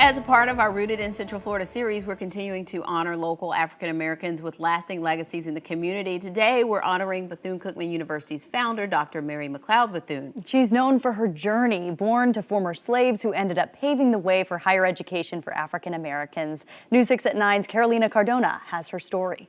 As a part of our Rooted in Central Florida series, we're continuing to honor local African Americans with lasting legacies in the community. Today, we're honoring Bethune Cookman University's founder, Dr. McLeod Bethune. She's known for her journey, born to former slaves who ended up paving the way for higher education for African Americans. News 6 at 9's Carolina Cardona has her story.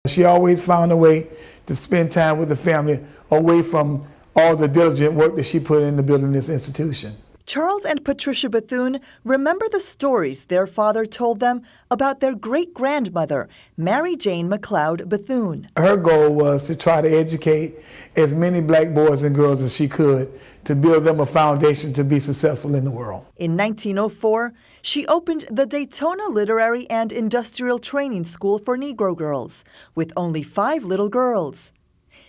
She always found a way to spend time with the family away from all the diligent work that she put into building this institution. Charles and Patricia Bethune remember the stories their father told them about their great-grandmother, Mary Jane McLeod Bethune. Her goal was to try to educate as many black boys and girls as she could to build them a foundation to be successful in the world. In 1904, she opened the Daytona Literary and Industrial Training School for Negro girls, with only 5 little girls.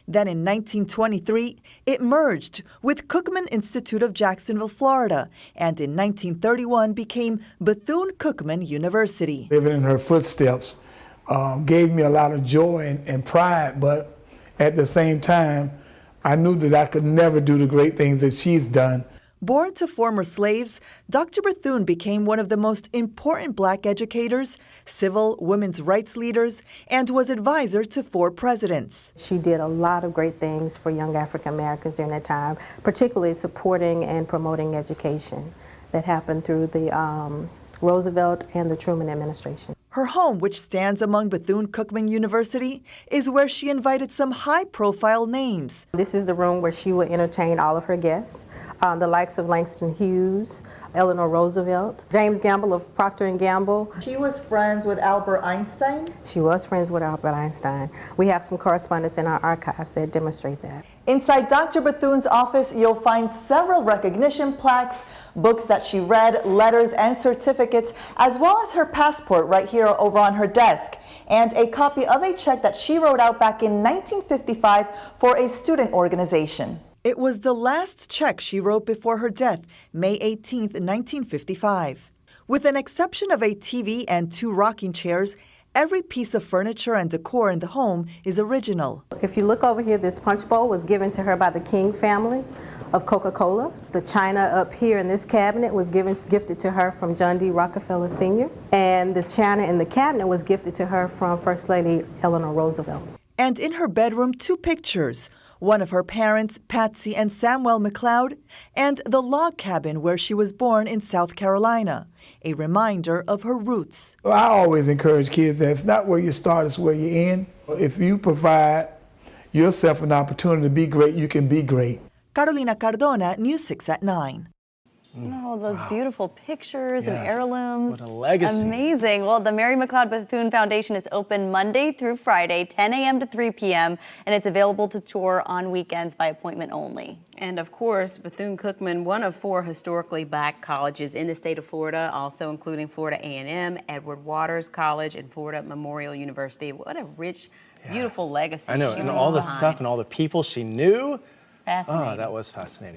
Then in 1923, it merged with Cookman Institute of Jacksonville, Florida, and in 1931 became Bethune Cookman University. Living in her footsteps gave me a lot of joy and pride, but at the same time, I knew that I could never do the great things that she's done. Born to former slaves, Dr. Bethune became one of the most important black educators, civil women's rights leaders, and was advisor to 4 presidents. She did a lot of great things for young African Americans during that time, particularly supporting and promoting education that happened through the Roosevelt and the Truman administration. Her home, which stands among Bethune Cookman University, is where she invited some high-profile names. This is the room where she would entertain all of her guests, the likes of Langston Hughes, Eleanor Roosevelt, James Gamble of Procter & Gamble. She was friends with Albert Einstein? She was friends with Albert Einstein. We have some correspondence in our archives that demonstrate that. Inside Dr. Bethune's office, you'll find several recognition plaques, books that she read, letters and certificates, as well as her passport right here over on her desk, and a copy of a check that she wrote out back in 1955 for a student organization. It was the last check she wrote before her death, May 18, 1955. With an exception of a TV and 2 rocking chairs, every piece of furniture and decor in the home is original. If you look over here, this punch bowl was given to her by the King family of Coca-Cola. The china up here in this cabinet was gifted to her from John D. Rockefeller Sr. And the china in the cabinet was gifted to her from First Lady Eleanor Roosevelt. And in her bedroom, 2 pictures, one of her parents, Patsy and Samuel McLeod, and the log cabin where she was born in South Carolina, a reminder of her roots. Well, I always encourage kids that it's not where you start, it's where you end. If you provide yourself an opportunity to be great, you can be great. Carolina Cardona, News 6 at 9. Oh, those beautiful pictures and heirlooms. What a legacy. Amazing. Well, the Mary McLeod Bethune Foundation is open Monday through Friday, 10 a.m. to 3 p.m., and it's available to tour on weekends by appointment only. And of course, Bethune Cookman, one of 4 historically black colleges in the state of Florida, also including Florida A&M, Edward Waters College, and Florida Memorial University. What a rich, beautiful legacy. I know, and all the stuff and all the people she knew. Fascinating. Oh, that was fascinating.